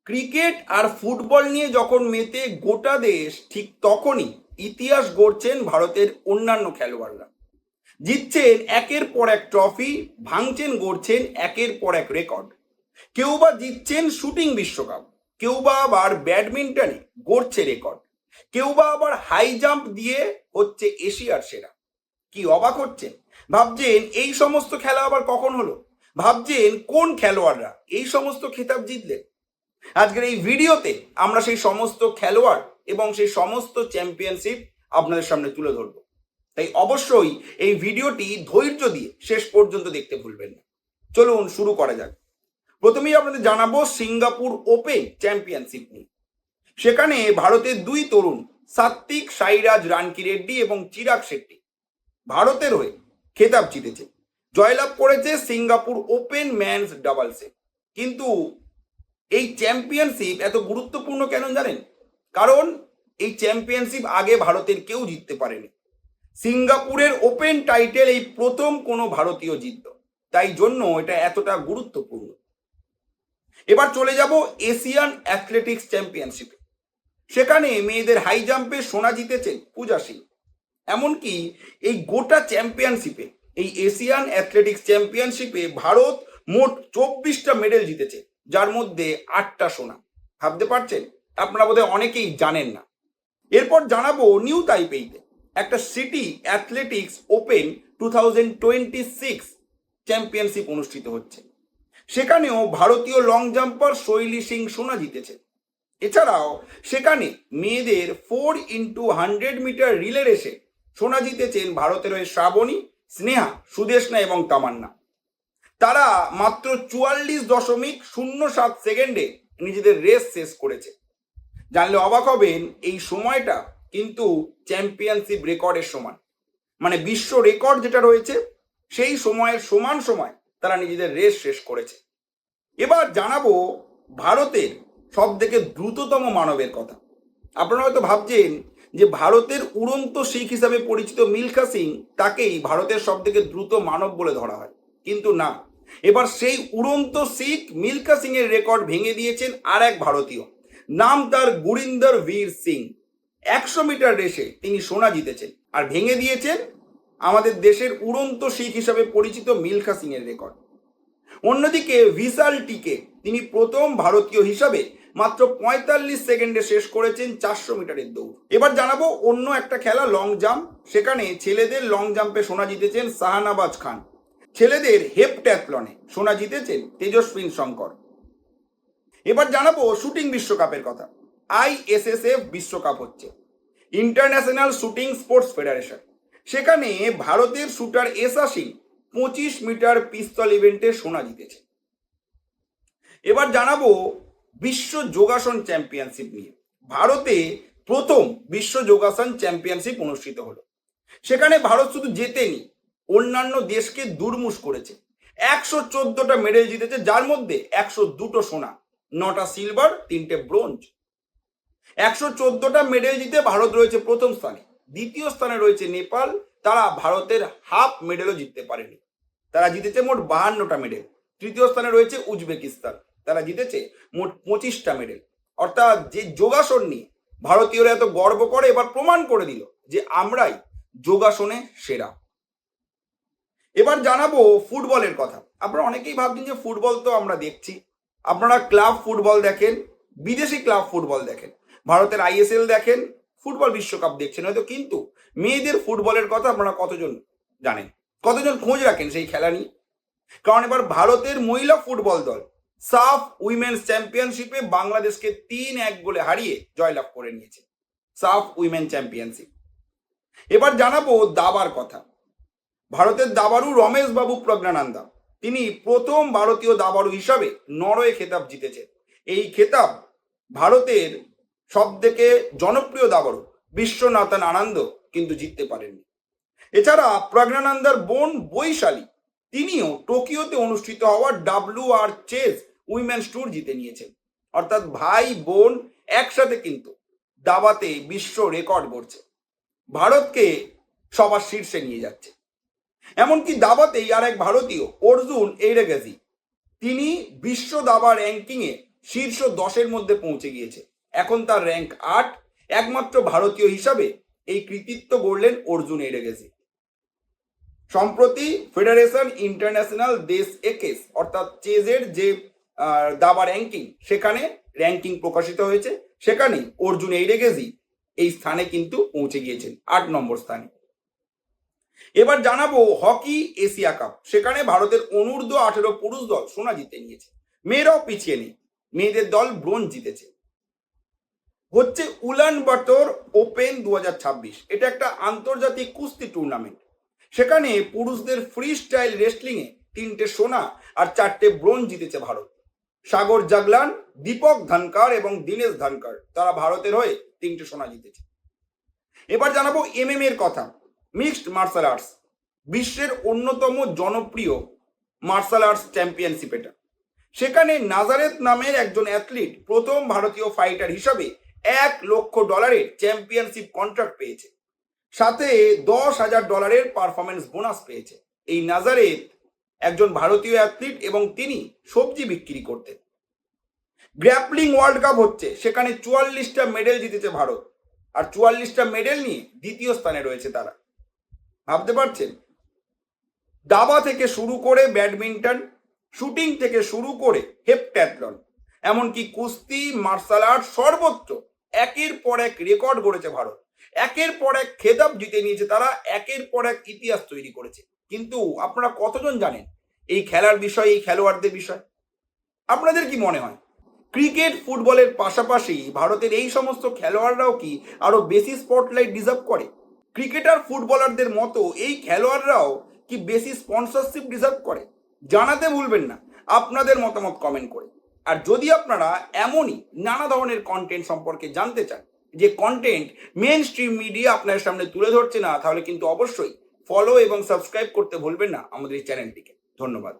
Cricket আর football নিয়ে যখন মেতে গোটা দেশ, ঠিক তখনই ইতিহাস গড়ছেন ভারতের অন্যান্য খেলোয়াড়রা। জিতছেন একের পর এক ট্রফি, ভাঙছেন গড়ছেন একের পর এক রেকর্ড। কেউ বা জিতছেন শুটিং বিশ্বকাপ, কেউ বা আবার ব্যাডমিন্টনে গড়ছে রেকর্ড, কেউ বা আবার হাই জাম্প দিয়ে হচ্ছে এশিয়ার সেরা। কি অবাক হচ্ছেন? ভাবছেন এই সমস্ত খেলা আবার কখন হলো? ভাবছেন কোন খেলোয়াড়রা এই সমস্ত খেতাব জিতলেন? আজকের এই ভিডিওতে আমরা সেই সমস্ত খেলোয়াড় এবং সেই সমস্ত চ্যাম্পিয়নশিপ আপনাদের সামনে তুলে ধরবো। তাই অবশ্যই এই ভিডিওটি ধৈর্য দিয়ে শেষ পর্যন্ত দেখতে ভুলবেন না। চলুন শুরু করা যাক। প্রথমেই আপনাদের জানাবো সিঙ্গাপুর ওপেন চ্যাম্পিয়নশিপ নিয়ে। সেখানে ভারতের দুই তরুণ সাত্বিক সাইরাজ রানকিরেড্ডি এবং চিরাগ শেট্টি ভারতের হয়ে খেতাব জিতেছে, জয়লাভ করেছে সিঙ্গাপুর ওপেন ম্যানস ডাবলসে। কিন্তু এই চ্যাম্পিয়নশিপ এত গুরুত্বপূর্ণ কেন জানেন? কারণ এই চ্যাম্পিয়নশিপ আগে ভারতের কেউ জিততে পারেনি। সিঙ্গাপুরের ওপেন টাইটেল এই প্রথম কোনো ভারতীয় জিতল, তাই জন্য এটা এতটা গুরুত্বপূর্ণ। এবার চলে যাব এশিয়ান অ্যাথলেটিক্স চ্যাম্পিয়নশিপে। সেখানে মেয়েদের হাই জাম্পে সোনা জিতেছেন পূজা সিং। এমনকি এই গোটা চ্যাম্পিয়নশিপে, এই এশিয়ান অ্যাথলেটিক্স চ্যাম্পিয়নশিপে ভারত মোট 24টা মেডেল জিতেছে, যার মধ্যে 8টা সোনা। ভাবতে পারছেন? আপনারা বোধহয় অনেকেই জানেন না। এরপর জানাবো নিউ তাইপেইতে একটা সিটি অ্যাথলেটিক্স ওপেন 2026 চ্যাম্পিয়নশিপ অনুষ্ঠিত হচ্ছে। সেখানেও ভারতীয় লং জাম্পার শৈলী সিং সোনা জিতেছে। এছাড়াও সেখানে মেয়েদের 4x100 মিটার রিলে রেসে সোনা জিতেছেন ভারতের হয়ে শ্রাবণী, স্নেহা, সুদেশনা এবং তামান্না। তারা মাত্র 44.07 সেকেন্ডে নিজেদের রেস শেষ করেছে। জানলে অবাক হবেন, এই সময়টা কিন্তু চ্যাম্পিয়নশিপ রেকর্ডের সমান। মানে বিশ্ব রেকর্ড যেটা রয়েছে সেই সময়ের সমান সময় তারা নিজেদের রেস শেষ করেছে। এবার জানাবো ভারতের সব থেকে দ্রুততম মানবের কথা। আপনারা হয়তো ভাবছেন যে ভারতের উড়ন্ত শিখ হিসাবে পরিচিত মিলখা সিং, তাকেই ভারতের সব থেকে দ্রুত মানব বলে ধরা হয়। কিন্তু না, এবার সেই উড়ন্ত শিখ মিলখা সিং এর রেকর্ড ভেঙে দিয়েছেন আর এক ভারতীয়। নাম তার গুরিন্দর বীর সিং। 100 মিটার রেসে তিনি সোনা জিতেছেন আর ভেঙে দিয়েছেন আমাদের দেশের উড়ন্ত শিখ হিসাবে পরিচিত মিলখা সিং এর রেকর্ড। অন্যদিকে ভিশাল টিকে তিনি প্রথম ভারতীয় হিসাবে মাত্র 45 সেকেন্ডে শেষ করেছেন 400 মিটারের দৌড়। এবার জানাবো অন্য একটা খেলা, লং জাম্প। সেখানে ছেলেদের লং জাম্পে সোনা জিতেছেন শাহনাবাজ খান। ছেলেদের হেপট্যাথলনে সোনা জিতেছেন তেজস্বিন শঙ্কর। এবার জানাবো শুটিং বিশ্বকাপের কথা। ISSF বিশ্বকাপ হচ্ছে, ইন্টারন্যাশনাল শুটিং স্পোর্টস ফেডারেশন। সেখানে ভারতের শুটার এসা সিং 25 মিটার পিস্তল ইভেন্টে সোনা জিতেছে। এবার জানাবো বিশ্ব যোগাসন চ্যাম্পিয়নশিপ নিয়ে। ভারতে প্রথম বিশ্ব যোগাসন চ্যাম্পিয়নশিপ অনুষ্ঠিত হলো। সেখানে ভারত শুধু জেতেনি, অন্যান্য দেশকে দুর্মুষ করেছে। 114টা মেডেল জিতেছে, যার মধ্যে 102টো সোনা, 9টা সিলভার, 3টে ব্রোঞ্জ। 114টা মেডেল জিতে ভারত রয়েছে প্রথম স্থানে। দ্বিতীয় স্থানে রয়েছে নেপাল, তারা ভারতের হাফ মেডেলও জিততে পারেনি। তারা জিতেছে মোট 52টা মেডেল। তৃতীয় স্থানে রয়েছে উজবেকিস্তান, তারা জিতেছে মোট 25টা মেডেল। অর্থাৎ যে যোগাসন নিয়ে ভারতীয়রা এত গর্ব করে, এবার প্রমাণ করে দিল যে আমরাই যোগাসনে সেরা। এবার জানাবো ফুটবলের কথা। আপনারা অনেকেই ভাবছেন যে ফুটবল তো আমরা দেখছি, আপনারা ক্লাব ফুটবল দেখেন, বিদেশি ক্লাব ফুটবল দেখেন, ভারতের ISL দেখেন, ফুটবল বিশ্বকাপ দেখছেন হয়তো, কিন্তু মেয়েদের ফুটবলের কথা আপনারা কতজন জানেন? কতজন খোঁজ রাখেন সেই খেলা নিয়ে? কারণ এবার ভারতের মহিলা ফুটবল দল সাফ উইমেন্স চ্যাম্পিয়নশিপে বাংলাদেশকে 3-1 গোলে হারিয়ে জয়লাভ করে নিয়েছে সাফ উইমেন চ্যাম্পিয়নশিপ। এবার জানাবো দাবার কথা। ভারতের দাবাড়ু রমেশ বাবু প্রজ্ঞানন্দা, তিনি প্রথম ভারতীয় দাবাড়ু হিসাবে নরওয়ে খেতাব জিতেছেন। এই খেতাব ভারতের সব থেকে জনপ্রিয় দাবাড়ু বিশ্বনাথন আনন্দ কিন্তু জিততে পারেননি। এছাড়া প্রজ্ঞানন্দার বোন বৈশালী, তিনিও টোকিওতে অনুষ্ঠিত হওয়া WR চেস উইমেন্স ট্যুর জিতে নিয়েছেন। অর্থাৎ ভাই বোন একসাথে কিন্তু দাবাতে বিশ্ব রেকর্ড গড়ছে, ভারতকে সবার শীর্ষে নিয়ে যাচ্ছে। এমনকি দাবাতেই আর এক ভারতীয় অর্জুন এইরেগাজি, তিনি বিশ্ব দাবা র্যাঙ্কিংয়ে শীর্ষ 10-এর মধ্যে পৌঁছে গিয়েছে। এখন তার র্যাঙ্ক 8। একমাত্র ভারতীয় হিসাবে এই কৃতিত্ব গড়লেন অর্জুন এড়েগেছি। সম্প্রতি ফেডারেশন ইন্টারন্যাশনাল দেশ একেস অর্থাৎ চেজের যে দাবা র্যাঙ্কিং, সেখানে র্যাঙ্কিং প্রকাশিত হয়েছে। সেখানেই অর্জুন এড়েগেছি এই স্থানে কিন্তু পৌঁছে গিয়েছেন 8 নম্বর স্থানে। এবার জানাবো হকি এশিয়া কাপ। সেখানে ভারতের অনূর্ধ্ব 18 পুরুষ দল সোনা জিতে নিয়েছে। মেয়েরাও পিছিয়ে নেই, মেয়েদের দল ব্রোঞ্জ জিতেছে। হচ্ছে উলান বাতর ওপেন 2026। এটা একটা আন্তর্জাতিক কুস্তি টুর্নামেন্ট। সেখানে পুরুষদের ফ্রি স্টাইল রেসলিংয়ে 3টে সোনা আর 4টে ব্রোঞ্জ জিতেছে ভারত। সাগর জাগলান, দীপক ধনকার এবং দীনেশ ধনকার, তারা ভারতের হয়ে 3টে সোনা জিতেছে। এবার জানাবো এমএমএ এর কথা। মিক্সড মার্শাল আর্টস বিশ্বের অন্যতম জনপ্রিয় মার্শাল আর্টস চ্যাম্পিয়নশিপ এটা। সেখানে নাজারেত নামের একজন অ্যাথলিট প্রথম ভারতীয় ফাইটার হিসাবে $1 লক্ষ চ্যাম্পিয়নশিপ কন্ট্রাক্ট পেয়েছে, সাথে $10,000 পারফরমেন্স বোনাস পেয়েছে। এই নাজারেত একজন ভারতীয় অ্যাথলিট এবং তিনি সবজি বিক্রি করতেন। গ্র্যাপলিং ওয়ার্ল্ড কাপ হচ্ছে, সেখানে 44টা মেডেল জিতেছে ভারত, আর 44টা মেডেল নিয়ে দ্বিতীয় স্থানে রয়েছে তারা। ভাবতে পারছেন, দাবা থেকে শুরু করে ব্যাডমিন্টন, শুটিং থেকে শুরু করে হেপ্ট্যাথলন, এমনকি কুস্তি, মার্শাল আর্ট, সর্বত্র একের পর এক রেকর্ড গড়েছে ভারত। একের পর এক খেতাব জিতে নিয়েছে তারা, একের পর এক ইতিহাস তৈরি করেছে। কিন্তু আপনারা কতজন জানেন এই খেলার বিষয়, এই খেলোয়াড়দের বিষয়? আপনাদের কি মনে হয় ক্রিকেট ফুটবলের পাশাপাশি ভারতের এই সমস্ত খেলোয়াড়রাও কি আরো বেশি স্পটলাইট ডিজার্ভ করে? ক্রিকেটার ফুটবলারদের মতো এই খেলোয়াড়রাও কি বেশি স্পন্সরশিপ ডিজার্ভ করে? জানাতে ভুলবেন না আপনাদের মতামত কমেন্ট করে। আর যদি আপনারা এমনই নানা ধরনের কন্টেন্ট সম্পর্কে জানতে চান, যে কন্টেন্ট মেন স্ট্রিম মিডিয়া আপনার সামনে তুলে ধরছে না, তাহলে কিন্তু অবশ্যই ফলো এবং সাবস্ক্রাইব করতে ভুলবেন না আমাদের এই চ্যানেলটিকে। ধন্যবাদ।